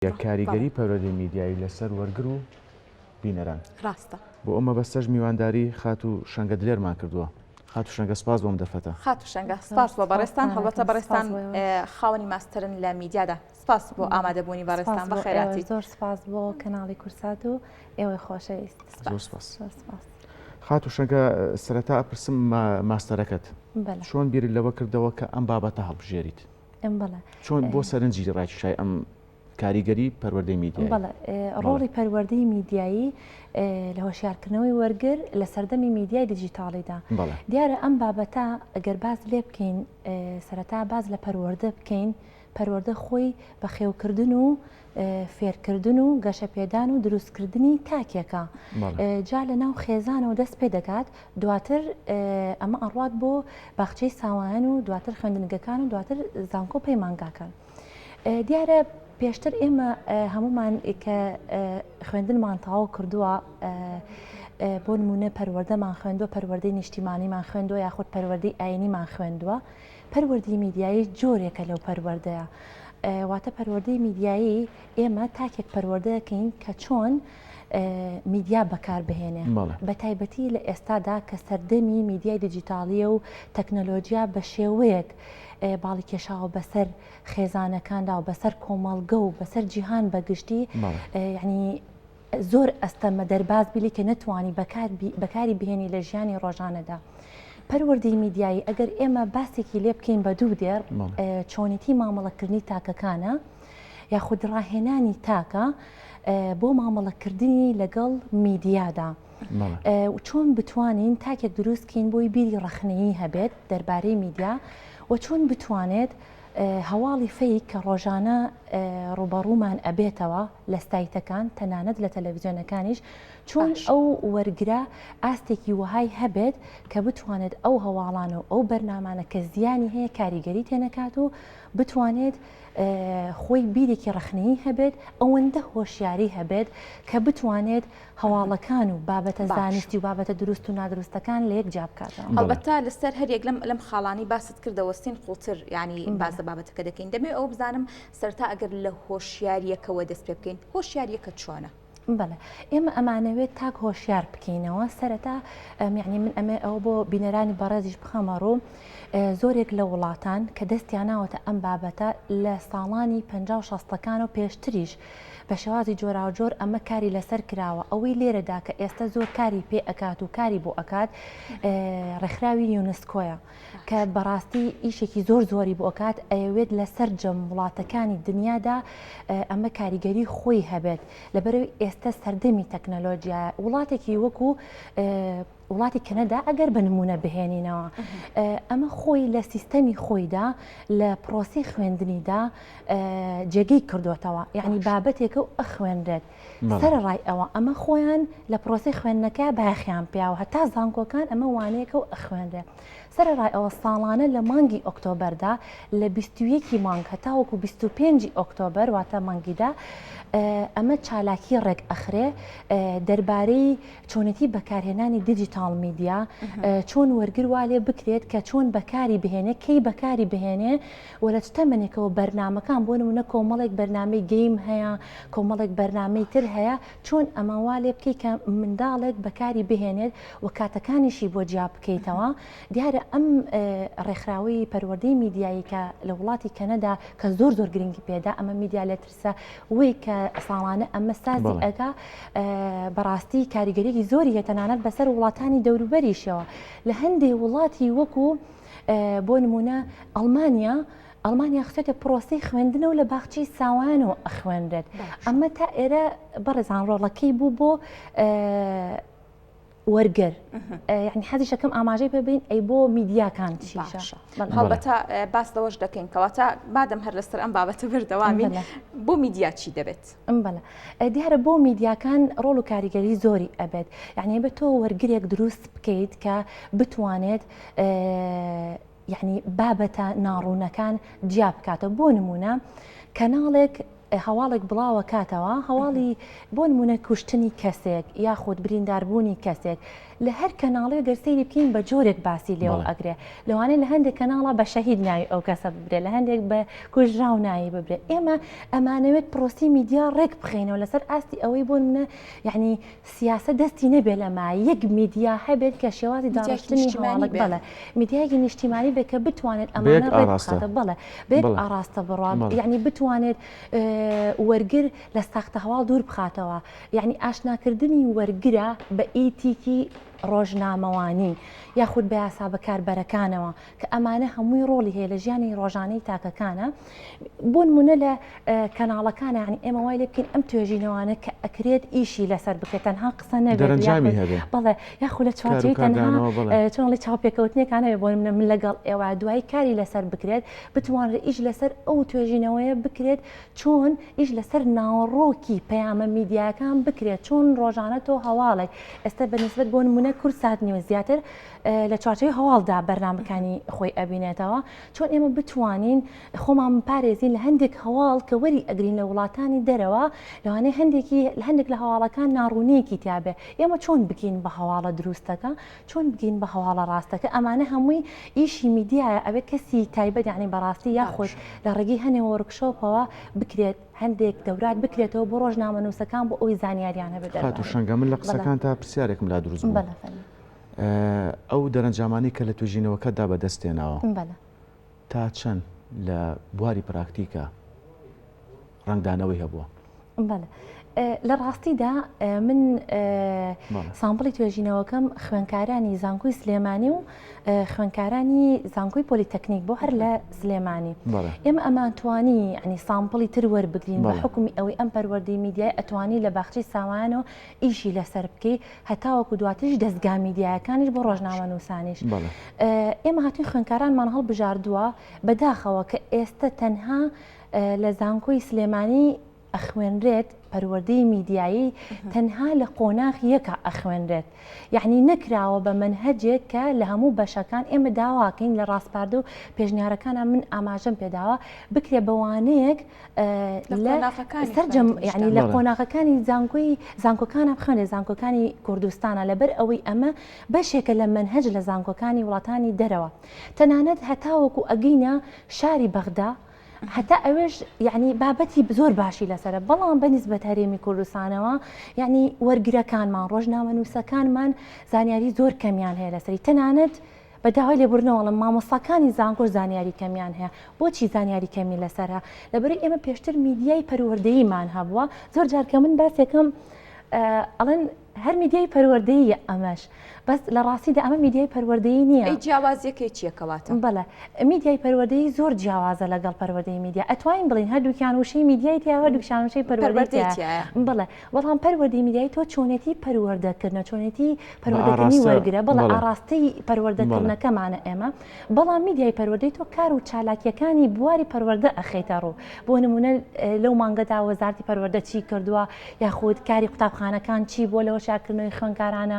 کاریگەری پەروەردەی میدیایی لەسەر وەرگر و بینەران ڕاستە بۆ ئەمە بەستەش میوانداری خات و شەنگە دلێرمان کردووە. خات و شەنگە سپاس بۆم دەفەتە. خات و شەنگە سپاس بۆ بەڕێستان هەڵبەتە بەڕێستان خاوەنی ماسترن لە میدیادا سپاس بۆ ئامادەبوونی بەڕێستان بە خێراتی زۆر سپاس بۆ کەناڵی کورسات و ئێوەی خۆشەویست. زۆر سپاس. خات و شەنگە سەرەتا ئەپرسم ماستەرەکەت چۆن بیری لەوە کردەوە کە ئەم بابەتە هەڵبژێریت؟ چۆن بۆ سەرنجی ڕایشای ئەم کاریگەری پەروەردەی میدیایی؟ ڕۆڵی پەروەردەی میدیایی لە هۆشیارکردنەوەی وەرگر لە سەردەمی میدیای دیجیتاڵیدا دیارە ئەم بابەتە ئەگەر باز لێ بکەین سەرەتا باز لە پەروەردە بکەین پەروەردە خۆی بە خێوکردن و فێرکردن و گەشەپێدان و دروستکردنی تاکێکە جا لە ناو خێزانەوە دەست پێ دەکات دواتر ئەمە ئەڕوات بۆ باخچەی ساوایان و دواتر خوێندنگەکان و دواتر زانکۆ پەیمانگاکان دیارە پێشتر ئێمە هەمومان کە خوێندنمان تەواو کردووە بۆ نمونە پەروەردەمان خوێندووە پەروەردەی نیشتیمانیمان خوێندووە یاخود پەروەردەی ئاینیمان خوێندووە پەروەردەی میدیایی جۆرێکە لەو پەروەردەیە واتە پەروەردەی میدیایی ئێمە تاکێک پەروەردەکەین کە چۆن میدیا بەکاربهێنێ بە تایبەتی لە ئێستادا کە سەردەمی میدیای دیجیتاڵیە و تەکنەلۆژیا بە شێوەیەک باڵی کێشاوە بەسەر خێزانەکاندا و بەسەر کۆمەڵگە و بەسەر جیهان بەگشتی یعنی زۆر ئەستەمە دەرباز بیلی کە نەتوانی بەکاری بهێنی لە ژیانی ڕۆژانەدا پەروەردەی میدیایی ئەگەر ئێمە باسێکی لێ بکەین بە دوو دێر چۆنیتی مامەڵەکردنی تاکەکانە یاخود ڕاهێنانی تاکە بۆ مامەڵەکردنی لەگەڵ میدیادا چۆن بتوانین تاکێک دروستکەین بۆی بیری ڕەخنەیی هەبێت دەربارەی میدیا و چۆن بتوانێت هەواڵی فەیک کە ڕۆژانە ڕوبەڕوومان ئەبێتەوە لە ستایتەکان تەنانەت لە تەلەڤیزیۆنەکانیش چۆن ئەو وەرگرە ئاستێکی وهای هەبێت کە بتوانێت ئەو هەواڵانە و ئەو بەرنامانە کە زیانی هەیە کاریگەری تێنەکات و بتوانێت خۆی بیرێکی ڕەخنەیی هەبێت ئەوەندە هۆشیاری هەبێت کە بتوانێت هەواڵەکان و بابەتە زانستی و بابەتە دروست و نادروستەکان لە یەک جا بکاتەوە هەڵبەتە لەسەر هەرێک لەم خاڵانی باست کردەوە سین قوڵتر ینی باز لە بابەتەکە دەکەین دەمێ ئەو بزانم سەرتا ئەگەر لە هۆشیاریەکەوە دەست پێ بکەین هۆشیاریەکە چۆنە؟ بەڵێ ئێمە ئەمانەوێت تاک هۆشیار بکەینەوە سەرەتا یعنی من ئەمێ ئەوە بۆ بینەرانی بەڕێزیش بخەمە ڕوو زۆرێک لە وڵاتان کە دەستیان ناوەتە ئەم بابەتە لە ساڵانی 50-60ەکان و پێشتریش بە شێوازی جۆراوجۆر ئەمە کاری لەسەر کراوە ئەوەی لێرەدا کە ئێستا زۆر کاری پێ ئەکات و کاری بۆ ئەکات ڕێکخراوی یونسکۆیە کە بەڕاستی ئیشێکی زۆر زۆری بۆ ئەکات ئەوێت لەسەر جەم وڵاتەکانی دنیادا ئەمە کاریگەری خۆی هەبێت لەبەرەوەی ئێستا سەردەمی تەکنەلۆژیا وڵاتێکی وەکو وڵاتی کەنەدا ئەگەر بە نمونە بهێنینەوە ئەمە خۆی لە سیستەمی خۆیدا لە پرۆسی خوێندنیدا جێگەی کردوتەوە یعنی بابەتێکە و ئەخوێنرێت سەرڕای ئەوە ئەمە خۆیان لە پرۆسی خوێندنەکە باخیان پیاوە هەتا زانکۆکان ئەمە وانەیەکە و ئەخوێنرێت سەرڕای ئەوە ساڵانە لە مانگی ئۆکتۆبەردا لە 21 مانگ هەتاوەکو 25 ئۆکتۆبەر واتە مانگیدا ئەمە چالاکی ڕێک ئەخرێ دەربارەی چۆنەتی بەکارهێنانی دیجیتال میدیا چۆن وەرگر وا لێ بکرێت کە چۆن بەکاری بهێنێ کەی بەکاری بهێنێ و لە تەمەنێکەوە بەرنمەکان بۆ نمونە کۆمەڵێک بەرنامەی گەیم هەیە کۆمەڵێک بەرنامەی تر هەیە چۆن ئەمە وا لێ بکەی کە منداڵێک بەکاری بهێنێت و کاتەکانیشی بۆ جیا بکەیتەوە دیارە ئەم ڕێکخراوی پەروەردەی میدیایی کە لە وڵاتی کەنەدا کە زۆر زۆر گرنگی پێدا ئەمە میدیا لە ترسە وی کە ساڵانە ئەمە سازی ئەگا بەڕاستی کاریگەریەکی زۆری هەیە تەنانەت بەسەر وڵاتانی دەوروبەریشەوە لە هەندێک وڵاتی وەکو بۆ نمونە ئەڵمانیا خچێتە پرۆسی خوێندنە و لە باخچەی ساوان و ئەخوێنرێت ئەمە تا ئێرە بەڕێزان ڕۆڵەکەی بوو بۆ وەرگەر یعنی حەزیشەکەم ئاماژەی پێبین ئەی بۆ میدیاکان چیشە هەڵبەتە باس لەوەش دەکەین کەواتە بادەم هەر لەسەر ئەم بابەتە بەردەوامین بۆ میدیا چی دەبێت؟ بەڵێ دیارە بۆ میدیاکان ڕۆڵ و کاریگەری زۆری ئەبێت یعنی بە تۆ وەرگرێک دروست بکەیت کە بتوانێت یعنی بابەتە ناڕوونەکان جیا بکاتە بۆ نمونە کەناڵێک هەواڵێک بڵاوە کاتەوە هەواڵی بۆ نمونە کوشتنی کەسێک یاخود برینداربوونی کەسێک لە هەر کەناڵی گەرسەیری بکەین بە جۆرێک باسی لێوە ئەگرێ لەوانەیە لە هەندێک کەناڵە بە شەهید ناوی ئەو کەسە ببرێ لە هەندێک بە کوژراو ناوی ببرێ ئێمە ئەمانەوێت پرۆسی میدیا ڕێک بخێنەوە لەسەر ئاستی ئەوەی بۆ منە یعنی سیاسە دەستی نەبێ لەما یەک میدیا هەبێت کە شێوازی داڕشتنی هەواڵک بڵێ میدیایەکی نیشتیمانی بێت کە بتوانێت ئەمانە ڕێک بخاتە بڵێ بێت ئاراستە بڕات یعنی بتوانێت وەرگر لە ساختە هەواڵ دوور بخاتەوە یعنی ئاشناکردنی وەرگرە بە ئیتیکی ڕۆژنامەوانی یاخود بە یاسا بەکاربەرەکانەوە کە ئەمانە هەمووی ڕۆڵی هەیە لە ژیانی ڕۆژانەی تاکەکانە بۆ نمونە لە کەناڵەکانە یعنی ئێمە وای لێ بکەین ئەم توێژینەوانە کە ئەکرێت ئیشی لەسەر بکرێت تەنها قسە نەبێت بەڵێ یاخود لە چوارچێوی تەنها چۆن لە چاوپێکەوتنیەکانەوێ بۆ من لەگەڵ ئێوە دوای کاری لەسەر بکرێت بتوانێت ئیش لەسەر ئەو توێژینەوەیە بکرێت چۆن ئیش لەسەر ناوەڕۆکی پەیامە میدیاکان بکرێت چۆن ڕۆژانە تۆ هەواڵێک ئێستا بەنسبەت بۆ نمونە کورس سات نیوە زیاتر لە چوارچێوی هەواڵدا بەرنامەکانی خۆی ئەبینێتەوە چۆن ئێمە بتوانین خۆمان پارێزین لە هەندێک هەواڵ کە وەری ئەگرین لە وڵاتانی دەرەوە لەوانەیە هەندێک لە هەواڵەکان ناڕوونیەکی تیابێ ئێمە چۆن بگین بە هەواڵە دروستەکە چۆن بگین بە هەواڵە ڕاستەکە ئەمانە هەمووی ئیشی میدیایە ئەوێ کەسی تایبەت یعنی بەڕاستی یاخۆش لە ڕێگەی هەنێ وەرکشۆپەوە بکرێت هەندێک دەورات بکرێتەوە بۆ ڕۆژنامەنووسەکان بۆ ئەوی زانیاریانە بدەن خاتو شەنگە من لە قسەکان تا پرسیارێکم لا دروست بوو ئەو دەرەنجامانی کە لە توێژینەوەکەدا بەدەستێناوە تا چەند لە بواری پراکتیکە ڕنگدانەوەی هەبووە لە ڕاستیدا من سامپڵی توێژینەوەکەم خوێنکارانی زانکۆی سلێمانی و خوێنکارانی زانکۆی پۆلیتەکنیک بۆ هەر لە سلێمانی ئێمە ئەمانتوانی ینی سامپڵی تر وەربگرین بە حکومی ئەوەی ئەم پەروەردەی میدیای ئەتوانی لە باخچەی ساوانەوە ئیشی لەسەر بکەی هەتاوەکو دواتریش دەستگا میدیایەکانیش بۆ ڕۆژنامەنووسانیش ئێمە هاتوین خوێنکارانمان هەڵبژاردووە بەداخەوە کە ئێستا تەنها لە زانکۆی سلێمانی ئەخوێنرێت پەروەردەی میدیایی تەنها لە قۆناغ یەکە ئەخوێنرێت یعنی نەکراوە بە مەنهەجێک کە لە هەموو بەشەکان ئێمە داواکەین لە ڕاستپاردە و پێشنیارەکانە من ئاماژەم پێداوە بکرێ بەوانەیەک سەرجەم یعنی لە قۆناغەکانی زانکۆکانە بخوێنێ زانکۆکانی کوردستانە لەبەر ئەوەی ئەمە بەشێکە لە مەنهەج لە زانکۆکانی وڵاتانی دەرەوە تەنانەت هەتاوەکو ئەگەینە شاری بەغدا حتا ئەوێش یعنی بابەتی زۆر باشی لەسرە بەڵام بەنسبەت هەرێمی کوردستانەوە یعنی وەرگرەکانمان ڕۆژنامەنووسەکانمان زانیاری زۆر کەمیان هەیە لەسەری تەنانەت بە داوای لێبوردنەوەڵم مامۆستاکانی زانکۆ زانیاری کەمیان هەیە بۆچی زانیاری کەمی لەسەرە لەبەرەوەی ئێمە پێشتر میدیای پەروەردەییمان هەبووە زۆر جار کە من باسێکم ئەڵێن هەر میدیای پەروەردەییە ئەمەش بەس لە ڕاستیدا ئەمە میدیای پەروەردەیی نییە جیاوازیەکەی چیەکەواتە بەڵێ میدیای پەروەردەیی زۆر جیاوازە لەگەڵ پەروەردەی میدیا ئەتوانین بڵین هەردووکیان وشەی میدیای تیا هەردووکیان وشەی پەروەردەی بڵێ بەڵام پەروەردەی میدیای تۆ چۆنێتی پەروەردەکردنە چۆنێتی پەروەردەکردنی وەرگرە بەڵێ ئاراستەی پەروەردەکردنەکەمانە ئێمە بەڵام میدیای پەروەردەی تۆ کار و چالاکیەکانی بواری پەروەردە ئەخەیتە ڕوو بۆ نمونە لەو مانگەدا وەزارەتی پەروەردە چی کردووە یاخود کاری قوتابخانەکان چی بۆ لەوە شارکردنەوەی خوێنکارانە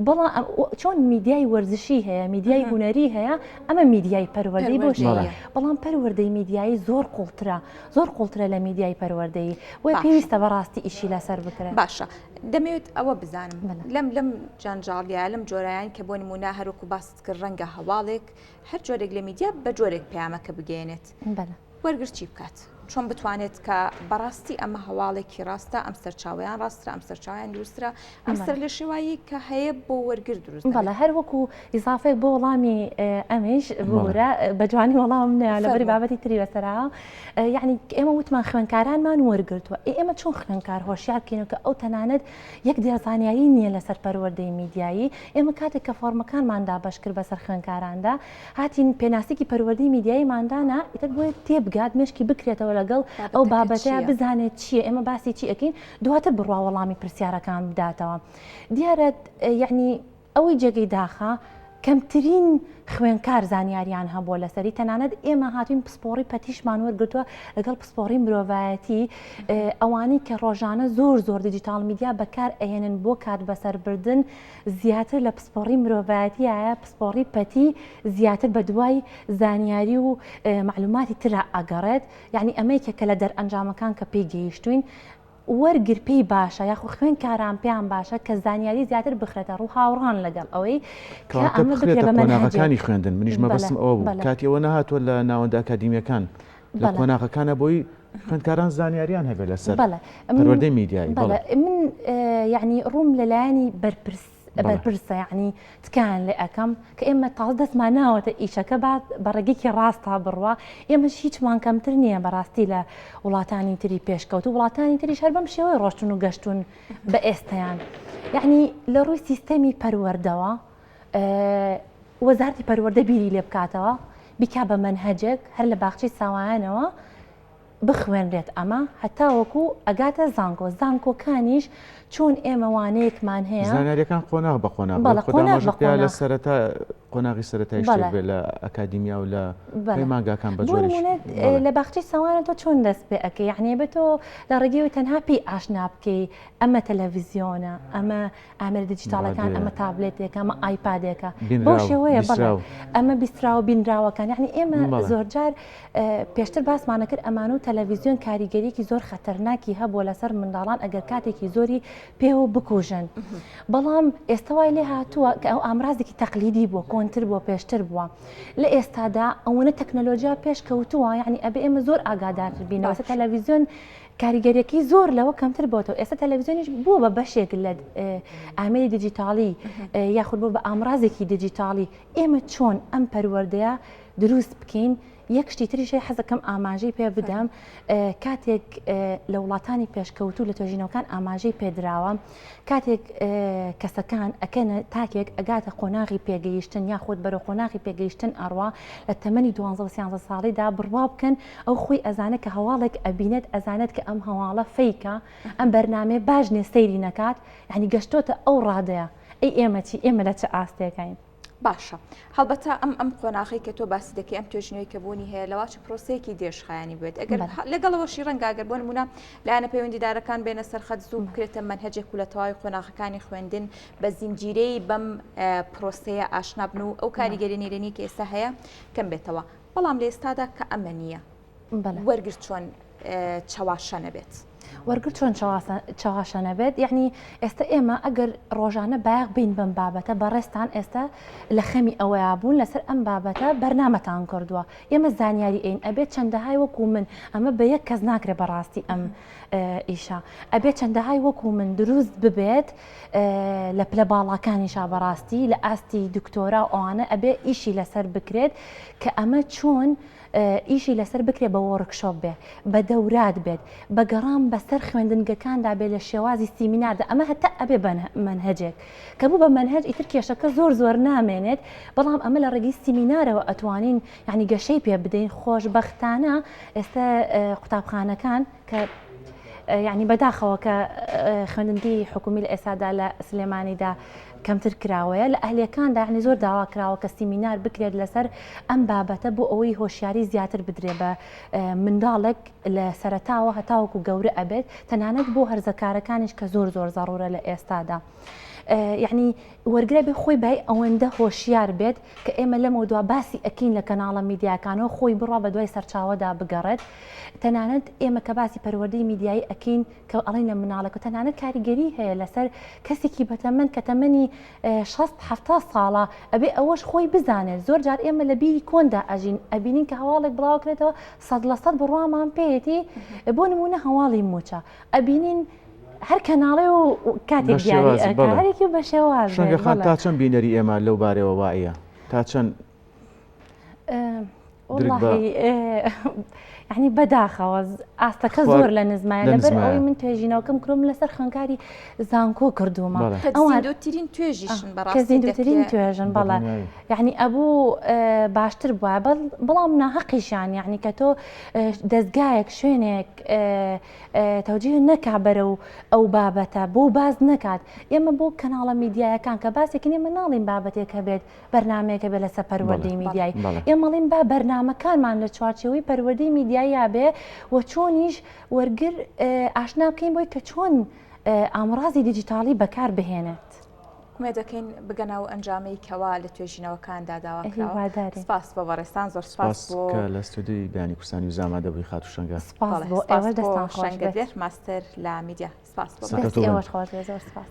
بەڵام چۆن میدیای وەرزشی هەیە میدیای هونەری هەیە ئەمە میدیای پەروەردەی بۆشەیە بەڵام پەروەردەی میدیایی زۆر قوڵترە لە میدیای پەروەردەیی وی پێویستە بەڕاستی ئیشی لەسەر بکرێت باشە دەمەوێت ئەوە بزانم لەم جانجاڵیە لەم جۆرایان کە بۆ نمونە هەروکو باست کرد ڕەنگە هەواڵێک هەر جۆرێک لە میدیا بە جۆرێک پەیامەکە بگەێنێت وەرگر چی بکات چۆن بتوانێت کە بەڕاستی ئەمە هەواڵێکی ڕاستە ئەم سەرچاویان ڕاستە ئەم سەرچاویان دروسترە ئەم سەر لە شێوایی کە هەیە بۆ وەرگر دروست بەڵێ هەر وەکو ئیزافێک بۆ وەڵامی ئەمیش بورە بە جوانی وەڵام لەبەری بابەتی تری بەسەرا یعنی ئێمە وتمان خوێنکارانمان وەرگرتووە ئێمە چۆن خوێنکار هۆشیار بکەینەوە کە ئەو تەنانەت یەک دێزانیاری نییە لەسەر پەروەردەی میدیایی ئێمە کاتێک کە فۆرمەکانماندا بەشکرد بەسەر خوێنکاراندا هاتین پێناسێکی پەروەردەی میدیاییماندانا ئیتر بۆ تێبگات مشکی بکرێتەوە لەگەڵ ئەو بابەتەیە بزانێت چییە ئێمە باسی چی ئەکەین دواتر بڕوا وەڵامی پرسیارەکان بداتەوە دیارە یعنی ئەوەی جێگەی داخە کەمترین خوێنکار زانیاریان هەبووە لەسەری تەنانەت ئێمە هاتوین پسپۆڕی پەتیشمان وەرگرتووە لەگەڵ پسپۆڕی مرۆڤایەتی ئەوانەی کە ڕۆژانە زۆر دیجیتال میدیا بەکار ئەهێنن بۆ کات بەسەربردن زیاتر لە پسپۆڕی مرۆڤایەتی ئایا پسپۆڕی پەتی زیاتر بە دوای زانیاری و معلوماتی ترا ئەگەڕێت یعنی ئەمەیکە کە لە دەرئەنجامەکان کە پێی گەیشتوین وەرگر پێی باشە یاخو خوێن کاران پێیان باشە کە زانیاری زیاتر بخرێتە ڕوو هاوڕان لەگەڵ ئەوەی ئەمە بکرێتە قۆناغەکانی خوێندن منیش مەبەستم ئەوە بوو کاتیەوە نەهاتوە لە ناوەندە ئاکادیمیەکان لە قۆناغەکانە بۆی خوێندکاران زانیاریان هەبێت لەسەر پەروەردەی میدیایی من یعنی ڕووم لەلایەنی بەرپرسە یعنی تکان لێ ئەەکەم کە ئێمە تاڵ دەستمان ناوەتە ئیشەکە بعد بەڕێگەیەکی ڕاستە بڕوە ئێمەش هیچمان کەمتر نییە بەڕاستی لە وڵاتانی تری پێشکەوت و وڵاتانی تریش هەر بەم شێوەی ڕۆشتون و گەشتون بە ئێستەیان یعنی لە ڕووی سیستەمی پەروەردەوە وەزارەتی پەروەردە بیری لێ بکاتەوە بیکا بە مەنهەجێک هەر لە باخچەی ساوایانەوە بخوێنرێت ئەمە هەتا وەکو ئەگاتە زانکۆکانیش چۆن ئێمە وانەیەکمان هەیە زانیاریەکان قۆناغ بە قۆناغ لە سەرەتا قۆناغی سەرەتایی شتێک بێت لە ئەکادیمیا و لە پەیمانگاکان بە جۆرێک لە باخچەی ساوانە تۆ چۆن دەست پێ ئەەکەی یعنی بێت تۆ لە ڕێگەی تەنها پێی ئاشنا بکەی ئەمە تەلەڤیزیۆنە ئەمە ئامێر دیجیتاڵەکان ئەمە تابلێتێکە ئەمە ئایپادێکە بۆ شێوەیە ئەمە بیستراوە بینراوەکان یعنی ئێمە زۆرجار پێشتر باسمانە کرد ئەمان و تەلەڤیزیۆن کاریگەریەکی زۆر خەتەرناکی هەبووە لەسەر منداڵان ئەگەر کاتێکی زۆری پێوە بکوژن بەڵام ئێستا وای لێ هاتووە کە ئەو ئامرازێکی تەقلیدی بووە کۆنتر بووە پێشتر بووە لە ئێستادا ئەوەنە تەکنەلۆژیا پێش کەوتووە یعنی ئەبێ ئێمە زۆر ئاگادار بینەوە تەلەڤیزیۆن کاریگەریەکی زۆر لەوە کەمتر بۆتەوە ئێستا تەلەڤیزیۆنیش بووە بە بەشێک لە ئامێری دیجیتاڵی یاخود بۆ بە ئامرازێکی دیجیتاڵی ئێمە چۆن ئەم پەروەردەیە دروست بکەین یەک شتی تریشی حەزەکەم ئاماژەی پێ بدەم کاتێک لە وڵاتانی پێشکەوتوو لە توێژینەوەکان ئاماژەی پێدراوە کاتێک کەسەکان ئەکەنە تاکێک ئەگاتە قۆناغی پێگەیشتن یاخود بەرەو قۆناغی پێگەیشتن ئەڕوا لە تەمەنی 12 ساڵیدا بڕوا بکەن ئەو خۆی ئەزانێت کە هەواڵێک ئەبینێت ئەزانێت کە ئەم هەواڵە فەیکە ئەم بەرنامێ باش نێ سەیری نەکات یعنی گەشتۆتە ئەو ڕادەیە ئەی ئێمە چی ئێمە لە چه ئاستێکین باشە هەڵبەتە ئەم قۆناغی کە تۆ باسی دەکەی ئەم توێژنەوەی کە بوونی هەیە لەواچ پرۆسەیەکی دێشخایانی بێت ئەگەر لەگەڵەوەشی ڕەنگاگەر بۆ نمونە لایەنە پەیوەندیدارەکان بێنە سەرخەت زوو بکرێتە مەنهەجێک و لە تەواوی قۆناغەکانی خوێندن بە زیینجیرەی بەم پرۆسەیە ئاشنا بن و ئەو کاریگەری نێرێنی کە ئێستا هەیە کەم بێتەوە بەڵام لە ئێستادا کە ئەمە نییە وەرگرت چۆن چاواشە نەبێت وەرگرت چۆن چاواشە نەبێت یعنی ئێستا ئێمە ئەگەر ڕۆژانە بایەق بین بم بابەتە بەڕێستان ئێستا لە خەمی ئەوەیە بوون لەسەر ئەم بابەتە بەرنامەتان کردووە ئێمە زانیاری ئین ئەبێت چەندەهای وەکو من ئەمە بە یەک کەس ناکرێت بەڕاستی ئەم ئیشە ئەبێت چەندەهای وەکو من دروست ببێت لە پلە باڵاکانیشا بەڕاستی لە ئاستی دکتۆرا ئەوانە ئەبێ ئیشی لەسەر بکرێت کە ئەمە چۆن ئیشی لەسەر بکرێت بە وەرکشۆپ بێ بە دەورات بێت بە گەڕام بەسەر خوێندنگەکاندا بێت لە شێوازی سیمیناردا ئەمە هەتا ئەبێ مەنهەجێک کە بوو بە مەنهەج ئیتر کێشەکە زۆر نامێنێت بەڵام ئەمە لە ڕێگەی سیمینارەوە ئەتوانین یعنی گەشەی پێ بدەین خۆشبەختانە ئێستا قوتابخانەکان کە یعنی بەداخەوە کە خوێندنگی حکومی لە ئێستادا لە سلێمانیدا کەمتر کراوەیە لە ئەهلیەکاندا یعنی زۆر داوا کراوە کە سیمینار بکرێت لەسەر ئەم بابەتە بۆ ئەوەی هۆشیاری زیاتر بدرێ بە منداڵێک لە سەرەتاوە هەتاوەکو گەورە ئەبێت تەنانەت بۆ هەرزەکارەکانیش کە زۆر زەڕورە لە ئێستادا. یعنی وەرگرە بێ خۆی بای ئەوەندە هۆشیار بێت کە ئێمە لەمە دوا باسی ئەکەین لە کەناڵە میدیاکانەوە خۆی بڕوا بە دوای سەرچاوەدا بگەڕێت تەنانەت ئێمە کە باسی پەروەردەی میدیایی ئەکەین کە ئەڵێنە مناڵەکە تەنانەت کاریگەری هەیە لەسەر کەسێکی بەتەمەند کە تەمەنی 60-70 ساڵە ئەبێ ئەوەش خۆی بزانێت زۆر جار ئێمە لە بیری کۆندا ئەژین ئەبینین کە هەواڵێک بڵاوکرێتەوە 100% بڕوامان پێیەتی بۆ نمونە هەواڵی موچە ئەبینین هەر کەناڵێ و کاتێک دیاریەکەی بە شێواز شەنگەخان تا چەند بینەری ئێمە لەو بارەوە وایە تا چەند ینی بەداخەوە ئاستەکە زۆر لە نزمایە لەبەر ئەوەی من توێژینەوەکەم کرۆم لەسەر خەنگاری زانکۆ کردومە زیندوترین توێژیشن کە زیندوترین توێژن بەڵێ یعنی ئەبوو باشتر بووە بەڵام ناحەقیشان یعنی کە تۆ دەستگایەک شوێنێک تەوجیه نەکا بەرە و ئەو بابەتە بۆ باز نەکات ئێمە بۆ کەناڵە میدیایەکان کە باسێکن ئێمە ناڵین بابەتێکە بێت بەرنمەیەکە بێت لەسەر پەروەردەی میدیایی ئێمەڵین با بەرنمەکانمان لە چوارچێوەی پەروەردەی میدیایی بێ و چۆنیش وەرگر ئاشنا بکەین بۆی کە چۆن ئامڕازی دیجیتاڵی بەکار بهێنێت. کومێ دەکەین بگەنەوە ئەنجامەی کەوا لە توێژینەوەکاندا داواکراوە. سپاس بۆ بەڕێستان زۆر سپاس بۆ لە ستودیۆی بەیانی کوردستانی و زامادەبووی خاتوشەنگە. سپاس بۆ ئێوە دەستان خۆش شەنگەدێر ماستەر لە میدیا. سپاس بۆ ئێوەش خۆش بێ زۆر سپاس.